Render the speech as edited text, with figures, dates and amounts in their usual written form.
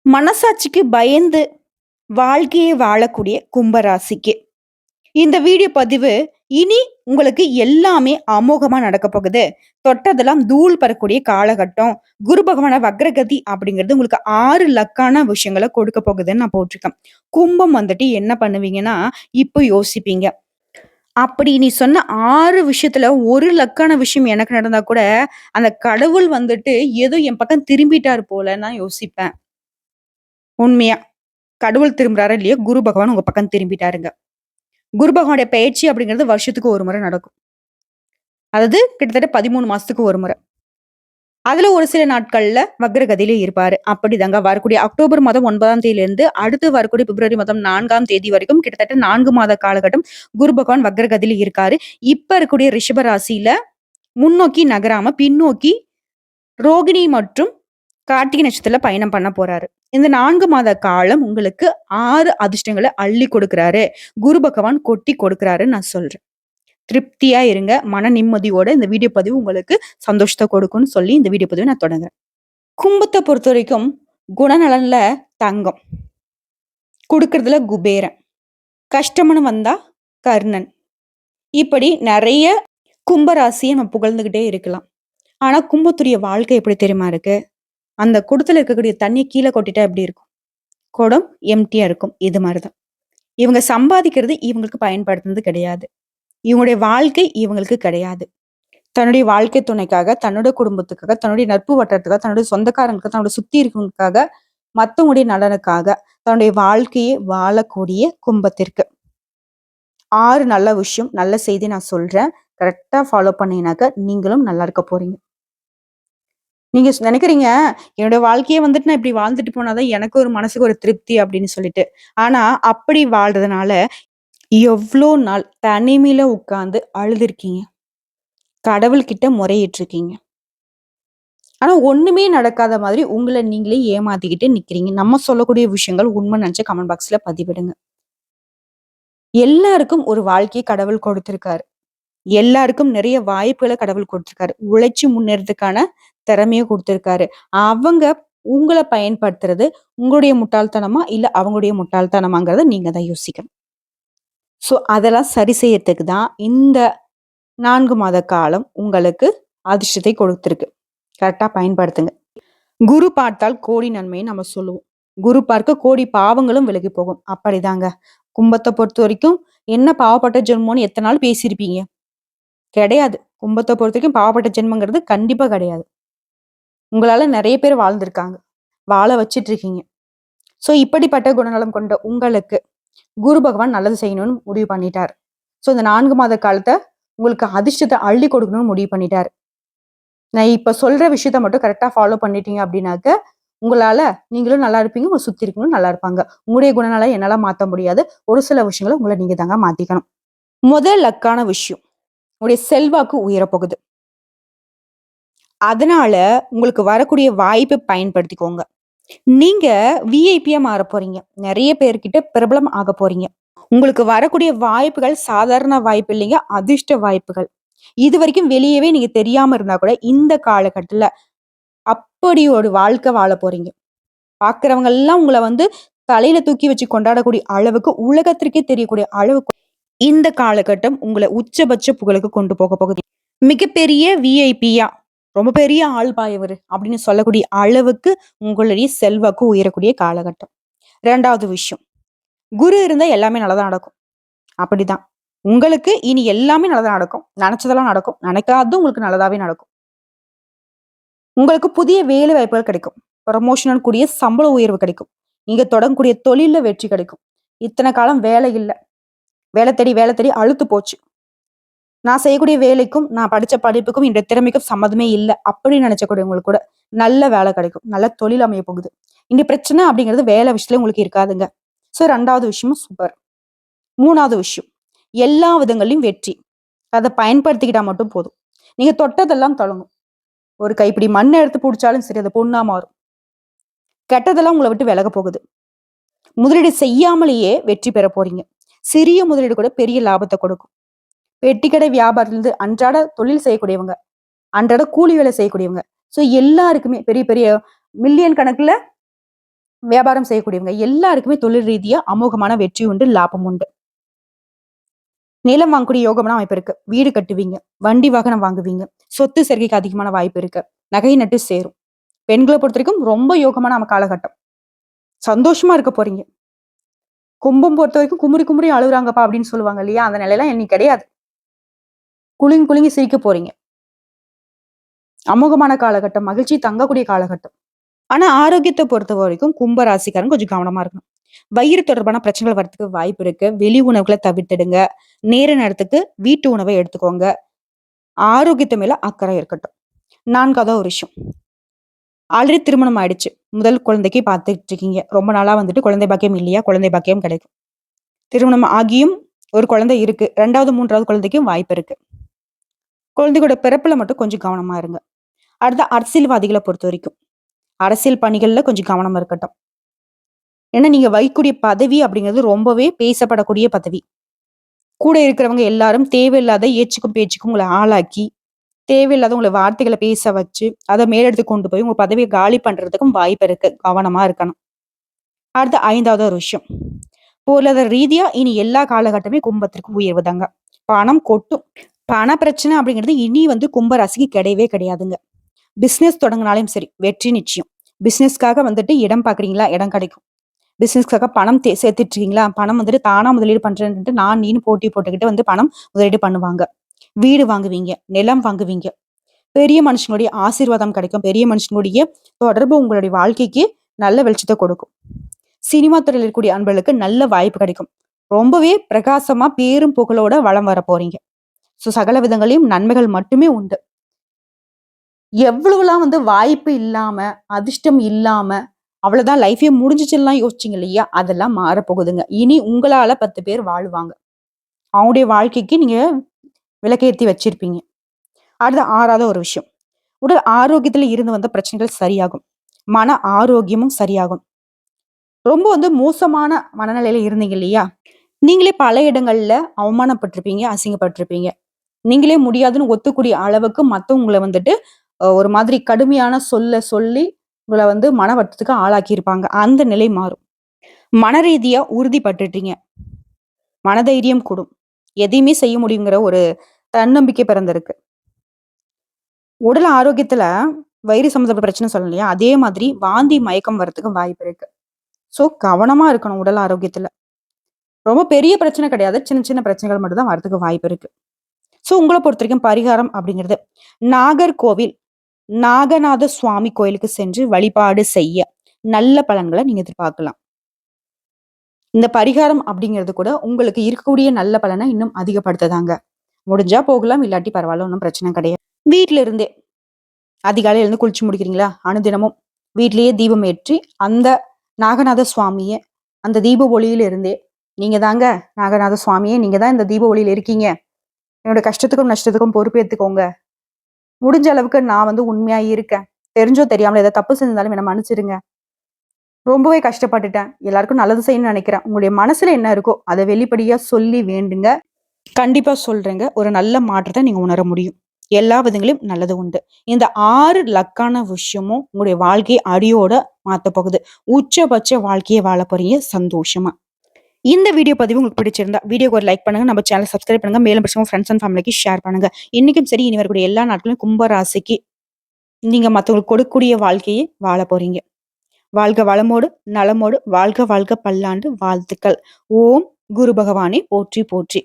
மனசாட்சிக்கு பயந்து வாழ்க்கையை வாழக்கூடிய கும்பராசிக்கு இந்த வீடியோ பதிவு இனி உங்களுக்கு எல்லாமே அமோகமா நடக்க போகுது. தொட்டதெல்லாம் தூள் பறக்கூடிய காலகட்டம். குரு பகவான வக்ரகதி அப்படிங்கிறது உங்களுக்கு 6 லக்கான விஷயங்களை கொடுக்க போகுதுன்னு நான் போட்டிருக்கேன். கும்பம் வந்துட்டு என்ன பண்ணுவீங்கன்னா, இப்போ யோசிப்பீங்க. அப்படி நீ சொன்ன 6 விஷயத்துல ஒரு லக்கான விஷயம் எனக்கு நடந்தா கூட, அந்த கடவுள் வந்துட்டு ஏதோ என் பக்கம் திரும்பிட்டார் போல நான் யோசிப்பேன். உண்மையா. கடவுள் திரும்புறாரோ இல்லையோ, குரு பகவான் உங்க பக்கம் திரும்பிட்டாருங்க. குரு பகவானுடைய பெயர்ச்சி அப்படிங்கிறது வருஷத்துக்கு ஒரு முறை நடக்கும். அதாவது கிட்டத்தட்ட 13 மாசத்துக்கு ஒரு முறை. அதுல ஒரு சில நாட்கள்ல வக்ரகதியில இருப்பாரு. அப்படிதாங்க வரக்கூடிய அக்டோபர் மாதம் 9ஆம் தேதியிலிருந்து அடுத்து வரக்கூடிய பிப்ரவரி மாதம் 4ஆம் தேதி வரைக்கும் கிட்டத்தட்ட 4 மாத காலகட்டம் குரு பகவான் வக்ரகதியில இருக்காரு. இப்ப இருக்கக்கூடிய ரிஷப ராசியில முன்னோக்கி நகராம பின்னோக்கி ரோகிணி மற்றும் கார்த்திகை நட்சத்திரத்துல பயணம் பண்ண போறாரு. இந்த 4 மாத காலம் உங்களுக்கு 6 அதிர்ஷ்டங்கள அள்ளி கொடுக்கிறாரு. குரு பகவான் கொட்டி கொடுக்கிறாருன்னு நான் சொல்றேன். திருப்தியா இருங்க. மன நிம்மதியோட இந்த வீடியோ பதிவு உங்களுக்கு சந்தோஷத்த கொடுக்கும்னு சொல்லி இந்த வீடியோ பதிவை நான் தொடங்குறேன். கும்பத்த பொறுத்தவரைக்கும் குணநலன்ல தங்கம், குடுக்கறதுல குபேரன், கஷ்டம்னு வந்தா கர்ணன். இப்படி நெறைய கும்பராசிய நம்ம புகழ்ந்துகிட்டே இருக்கலாம். ஆனா கும்பத்துடைய வாழ்க்கை எப்படி தெரியுமா இருக்கு? அந்த குடத்துல இருக்கக்கூடிய தண்ணிய கீழ கொட்டிட்டா எப்படி இருக்கும்? குடம் எம்ப்டியா இருக்கும். இது மாரிதான். இவங்க சம்பாதிக்கிறது இவங்களுக்கு பயன்படுத்துனது கிடையாது. இவங்களுடைய வாழ்க்கை இவங்களுக்கு கிடையாது. தன்னுடைய வாழ்க்கை துணைக்காக, தன்னோட குடும்பத்துக்காக, தன்னுடைய நட்பு வட்டாரத்துக்காக, தன்னுடைய சொந்தக்காரங்களுக்கு, தன்னோட சுத்தி இருக்கவங்களுக்காக, மத்தவங்களுடைய நலனுக்காக, தன்னுடைய வாழ்க்கையை வாழக்கூடிய கும்பத்திற்கு 6 நல்ல விஷயம், நல்ல செய்தி நான் சொல்றேன். கரெக்ட்டா ஃபாலோ பண்ணீங்கனாக்க நீங்களும் நல்லா இருக்க போறீங்க. நீங்க நினைக்கிறீங்க, என்னோட வாழ்க்கைய வந்துட்டு நான் இப்படி வாழ்ந்துட்டு போனா தான் எனக்கு ஒரு மனசுக்கு ஒரு திருப்தி அப்படின்னு சொல்லிட்டு. ஆனா, அப்படி வாழ்றதுனால எவ்ளோ நாள் தனிமையில உட்கார்ந்து அழுதுருக்கீங்க. கடவுள்கிட்ட முறையிட்டுருக்கீங்க. ஆனா, ஒண்ணுமே நடக்காத மாதிரி உங்கள நீங்களே ஏமாத்திக்கிட்டு நிக்கிறீங்க. நம்ம சொல்லக்கூடிய விஷயங்கள் உண்மை நினைச்சு கமெண்ட் பாக்ஸ்ல பதிவிடுங்க. எல்லாருக்கும் ஒரு வாழ்க்கைய கடவுள் கொடுத்திருக்காரு. எல்லாருக்கும் நிறைய வாய்ப்புகள கடவுள் கொடுத்திருக்காரு. உழைச்சு முன்னேறதுக்கான திறமைய குடுத்திருக்காரு. அவங்க உங்கள பயன்படுத்துறது உங்களுடைய முட்டாள்தனமா? இல்ல அவங்களுடைய முட்டாள்தனமாங்கிறத நீங்க தான் யோசிக்கணும். சோ, அதெல்லாம் சரி செய்யறதுக்கு தான் இந்த 4 மாத காலம் உங்களுக்கு அதிர்ஷ்டத்தை கொடுத்திருக்கு. கரெக்ட்டா பயன்படுத்துங்க. குரு பார்த்தால் கோடி நன்மைன்னு நம்ம சொல்லுவோம். குரு பார்க்க கோடி பாவங்களும் விலகி போகும். அப்படிதாங்க. கும்பத்த பொறுத்தவரைக்கும் என்ன பாவப்பட்ட ஜென்மம்னு எத்தன நாள் பேசியிருப்பீங்க? கிடையாது. கும்பத்த பொறுத்தவரைக்கும் பாவப்பட்ட ஜென்மங்கிறது கண்டிப்பா கிடையாது. உங்களால நெறைய பேர் வாழ்ந்திருக்காங்க. வாழ வச்சுட்டு இருக்கீங்க. சோ, இப்படிப்பட்ட குணநலம் கொண்ட உங்களுக்கு குரு பகவான் நல்லது செய்யணும்னு முடிவு பண்ணிட்டாரு. சோ, இந்த 4 மாத காலத்த உங்களுக்கு அதிர்ஷ்டத்த அள்ளி கொடுக்கணும்னு முடிவு பண்ணிட்டாரு. நான் இப்ப சொல்ற விஷயத்த மட்டும் கரெக்ட்டா ஃபாலோ பண்ணிட்டீங்க அப்படின்னாக்க, உங்களால நீங்களும் நல்லா இருப்பீங்க. உங்கள சுத்தி இருக்கவங்களும் நல்லா இருப்பாங்க. உங்களுடைய குணநலம் என்னால மாத்த முடியாது. ஒரு சில விஷயங்கள உங்கள நீங்க தாங்க மாத்திக்கணும். முதல் லக்கான விஷயம். உங்களுடைய செல்வாக்கு உயரப்போகுது. அதனால உங்களுக்கு வரக்கூடிய வாய்ப்ப பயன்படுத்திக்கோங்க. நீங்க விஐபியா மாறப் போறீங்க. நெறைய பேர்கிட்ட பிரபலம் ஆகப் போறீங்க. உங்களுக்கு வரக்கூடிய வாய்ப்புகள் சாதாரண வாய்ப்பு இல்லைங்க. அதிர்ஷ்ட வாய்ப்புகள். இதுவரைக்கும் வெளியவே நீங்க தெரியாம இருந்தா கூட, இந்த காலகட்டத்துல அப்படி ஒரு வாழ்க்கை வாழப் போறீங்க. பார்க்கிறவங்க எல்லாம் உங்கள வந்து தலையில தூக்கி வச்சு கொண்டாடக்கூடிய அளவுக்கு, உலகத்திற்கே தெரியக்கூடிய அளவுக்கு இந்த காலகட்டம் உங்கள உச்சபட்ச புகழுக்கு கொண்டு போகப் போகுது. மிகப்பெரிய விஐபியா, ரொம்ப பெரிய ஆள்பா இவரு அப்படின்னு சொல்லக்கூடிய அளவுக்கு உங்களுடைய செல்வாக்கு உயரக்கூடிய காலகட்டம். 2வது விஷயம். குரு இருந்தா எல்லாமே நல்லதா நடக்கும். அப்படிதான். உங்களுக்கு இனி எல்லாமே நல்லதா நடக்கும். நெனச்சதெல்லாம் நடக்கும். நெனைக்காததும் உங்களுக்கு நல்லதாவே நடக்கும். உங்களுக்கு புதிய வேலை வாய்ப்புகள் கிடைக்கும். ப்ரமோஷனுடன் கூடிய சம்பள உயர்வு கிடைக்கும். நீங்க தொடங்கக்கூடிய தொழில்ல வெற்றி கிடைக்கும். இத்தன காலம் வேலை இல்ல. வேலை தேடி அலுத்து போச்சு. நான் செய்யக்கூடிய வேலைக்கும், நான் படிச்ச படிப்புக்கும், என்னுடைய திறமைக்கும் சம்மந்தமே இல்ல. அப்படின்னு நினைச்சக்கூடியவங்களுக்கு கூட நல்ல வேலை கிடைக்கும். நல்ல தொழில் அமைய போகுது. இந்த பிரச்சனை அப்படிங்கிறது வேலை விஷயத்துல உங்களுக்கு இருக்காதுங்க. சோ, 2வது விஷயமும் சூப்பர். 3வது விஷயம். எல்லா விதங்கள்லயும் வெற்றி. அத பயன்படுத்திக்கிட்டா மட்டும் போதும். நீங்க தொட்டதெல்லாம் தொடங்கும். ஒரு கைப்பிடி மண்ண எடுத்து புடிச்சாலும் சரி, அது பொன்னா மாறும். கெட்டதெல்லாம் உங்கள விட்டு விலகப் போகுது. முதலீடு செய்யாமலேயே வெற்றி பெறப் போறீங்க. சிறிய முதலீடு கூட பெரிய லாபத்த கொடுக்கும். பெட்டிக்கடை வியாபாரத்திலிருந்து அன்றாட தொழில் செய்யக்கூடியவங்க, அன்றாட கூலி வேலை செய்யக்கூடியவங்க. சோ, எல்லாருக்குமே பெரிய பெரிய மில்லியன் கணக்குல வியாபாரம் செய்யக்கூடியவங்க எல்லாருக்குமே தொழில் ரீதியா அமோகமான வெற்றி உண்டு, லாபம் உண்டு. நிலம் வாங்கக்கூடிய யோகமான வாய்ப்பு இருக்கு. வீடு கட்டுவீங்க, வண்டி வாகனம் வாங்குவீங்க, சொத்து சேர்க்கைக்கு அதிகமான வாய்ப்பு இருக்கு. நகை நட்டு சேரும். பெண்களை பொறுத்த வரைக்கும் ரொம்ப யோகமான காலகட்டம். சந்தோஷமா இருக்க போறீங்க. கும்பம் பொறுத்த வரைக்கும் குமுறி குமுறி அழுகுறாங்கப்பா அப்படின்னு சொல்லுவாங்க இல்லையா? அந்த நிலையெல்லாம் இன்னைக்கு கிடையாது. குலுங்கி குலுங்கி சிரிக்க போறீங்க. அமோகமான காலகட்டம், மகிழ்ச்சி தங்கக்கூடிய காலகட்டம். ஆனா ஆரோக்கியத்தை பொறுத்த வரைக்கும் கும்ப ராசிக்காரங்க கொஞ்சம் கவனமா இருக்கணும். வயிறு தொடர்பான பிரச்சனைகள் வரதுக்கு வாய்ப்பு இருக்கு. வெளி உணவுகளை தவிர்த்திடுங்க. நேர நேரத்துக்கு வீட்டு உணவை எடுத்துக்கோங்க. ஆரோக்கியத்து மேல அக்கறை இருக்கட்டும். 4வது ஒரு விஷயம். ஆல்ரெடி திருமணம் ஆயிடுச்சு. முதல் குழந்தைக்கு பார்த்துட்டு இருக்கீங்க. ரொம்ப நாளா குழந்தை பாக்கியம் இல்லையா? குழந்தை பாக்கியம் கிடைக்கும். திருமணம் ஆகியும் ஒரு குழந்தை இருக்கு. 2வது, 3வது குழந்தைக்கும் வாய்ப்பு இருக்கு. குழந்தையோட பிறப்புல மட்டும் கொஞ்சம் கவனமா இருங்க. அடுத்த அரசியல்வாதிகளை பொறுத்த வரைக்கும் அரசியல் பணிகள்ல கொஞ்சம் கவனமா இருக்கட்டும். ஏன்னா நீங்க வைக்கக்கூடிய பதவி அப்படிங்கிறது ரொம்பவே பேசப்படக்கூடிய பதவி. கூட இருக்கிறவங்க எல்லாரும் தேவையில்லாத ஏச்சுக்கும் பேச்சுக்கும் உங்களை ஆளாக்கி, தேவையில்லாத உங்களை வார்த்தைகளை பேச வச்சு, அதை மேலெடுத்து கொண்டு போய் உங்க பதவியை காலி பண்றதுக்கும் வாய்ப்பு இருக்கு. கவனமா இருக்கணும். அடுத்த 5வது ஒரு விஷயம். பொருளாதார ரீதியா இனி எல்லா காலகட்டமே கும்பத்திற்கு உயர்வுதாங்க. பணம் கொட்டும். பண பிரச்சனை அப்படிங்கிறது இனி கும்ப ராசிக்கு கிடையவே கிடையாதுங்க. பிசினஸ் தொடங்கினாலும் சரி, வெற்றி நிச்சயம். பிசினஸ்க்காக இடம் பாக்குறீங்களா? இடம் கிடைக்கும். பிசினஸ்க்காக பணம் சேர்த்துட்டு இருக்கீங்களா? பணம் தானா முதலீடு பண்றேன்ட்டு நான் நீனு போட்டி போட்டுக்கிட்டு பணம் முதலீடு பண்ணுவாங்க. வீடு வாங்குவீங்க, நிலம் வாங்குவீங்க. பெரிய மனுஷனுடைய ஆசீர்வாதம் கிடைக்கும். பெரிய மனுஷனுடைய தொடர்பு உங்களுடைய வாழ்க்கைக்கு நல்ல வெளிச்சத்தை கொடுக்கும். சினிமா துறையில் இருக்கக்கூடிய அன்பர்களுக்கு நல்ல வாய்ப்பு கிடைக்கும். ரொம்பவே பிரகாசமா பேரும் புகழோட வளம் வர போறீங்க. சகல விதங்களையும் நன்மைகள் மட்டுமே உண்டு. எவ்வளவுலாம் வாய்ப்பு இல்லாம, அதிர்ஷ்டம் இல்லாம, அவ்வளவுதான் லைஃபே முடிஞ்சிச்சுலாம் யோசிச்சிங்க இல்லையா? அதெல்லாம் மாறப்போகுதுங்க. இனி உங்களால 10 பேர் வாழுவாங்க. அவங்களுடைய வாழ்க்கைக்கு நீங்க விளக்கேத்தி வச்சிருப்பீங்க. அடுத்த 6வது ஒரு விஷயம். உடல் ஆரோக்கியத்துல இருந்து வந்த பிரச்சனைகள் சரியாகும். மன ஆரோக்கியமும் சரியாகும். ரொம்ப மோசமான மனநிலையில இருந்தீங்க இல்லையா? நீங்களே பல இடங்கள்ல அவமானப்பட்டிருப்பீங்க, அசிங்கப்பட்டிருப்பீங்க. நீங்களே முடியாதுன்னு ஒத்துக்கூடிய அளவுக்கு மத்தவங்க உங்களை ஒரு மாதிரி கடுமையான சொல்லி உங்களை மன வருத்தத்துக்கு ஆளாக்கியிருப்பாங்க. அந்த நிலை மாறும். மன ரீதியா உறுதிப்பட்டுட்டீங்க. மனதைரியம் கூடும். எதையுமே செய்ய முடியுங்கிற ஒரு தன்னம்பிக்கை பிறந்திருக்கு. உடல் ஆரோக்கியத்துல வயிறு சம்மந்தப்பட்ட பிரச்சனை சொல்லணும் இல்லையா? அதே மாதிரி வாந்தி மயக்கம் வர்றதுக்கு வாய்ப்பு இருக்கு. சோ கவனமா இருக்கணும் உடல் ஆரோக்கியத்துல. ரொம்ப பெரிய பிரச்சனை கிடையாது. சின்ன சின்ன பிரச்சனைகள் மட்டும் தான் வரதுக்கு வாய்ப்பு இருக்கு. சோ உங்களை பொறுத்த வரைக்கும் பரிகாரம் அப்படிங்கிறது நாகர்கோவில் நாகநாத சுவாமி கோயிலுக்கு சென்று வழிபாடு செய்ய நல்ல பலன்களை நீங்க எதிர்பார்க்கலாம். இந்த பரிகாரம் அப்படிங்கிறது கூட உங்களுக்கு இருக்கக்கூடிய நல்ல பலனை இன்னும் அதிகப்படுத்ததாங்க. முடிஞ்சா போகலாம், இல்லாட்டி பரவாயில்ல, ஒன்றும் பிரச்சனை கிடையாது. வீட்டுல இருந்தே அதிகாலையில இருந்து குளிச்சு முடிக்கிறீங்களா? அனுதினமும் வீட்லயே தீபம் ஏற்றி அந்த நாகநாத சுவாமிய அந்த தீப ஒளியில இருந்தே, நீங்க தாங்க நாகநாத சுவாமியே, நீங்க தான் இந்த தீப ஒளியில இருக்கீங்க, என்னோட கஷ்டத்துக்கும் நஷ்டத்துக்கும் பொறுப்பேற்றுக்கோங்க, முடிஞ்ச அளவுக்கு நான் உண்மையா இருக்கேன், தெரிஞ்சோ தெரியாமல ஏதாவது தப்பு செஞ்சிருந்தாலும் என்ன மன்னிச்சிருங்க, ரொம்பவே கஷ்டப்பட்டுட்டேன், எல்லாருக்கும் நல்லது செய்யணும்னு நினைக்கிறேன். உங்களுடைய மனசுல என்ன இருக்கோ அதை வெளிப்படையா சொல்லி வேண்டுங்க. கண்டிப்பா சொல்றேங்க, ஒரு நல்ல மாற்றத்தை நீங்க உணர முடியும். எல்லா விதங்களையும் நல்லது உண்டு. இந்த 6 லக்கான விஷயமும் உங்களுடைய வாழ்க்கையை அடியோட மாத்த போகுது. உச்சபட்ச வாழ்க்கையை வாழ போறீங்க சந்தோஷமா. இந்த வீடியோ பதிவு உங்களுக்கு பிடிச்சிருந்தா வீடியோக்கு ஒரு லைக் பண்ணுங்க, நம்ம சேனல் சப்ஸ்கிரைப் பண்ணுங்க, மேலும் பிரச்சனை ஃப்ரெண்ட்ஸ் அண்ட் ஃபேமிலிக்கு ஷேர் பண்ணுங்க. இன்னைக்கும் சரி, இனி வரக்கூடிய எல்லா நாட்களும் கும்பராசிக்கு நீங்க மற்றவங்களுக்கு கொடுக்கக்கூடிய வாழ்க்கையை வாழ போறீங்க. வாழ்க வளமோடு நலமோடு, வாழ்க வாழ்க பல்லாண்டு வாழ்த்துக்கள். ஓம் குரு பகவானே போற்றி போற்றி.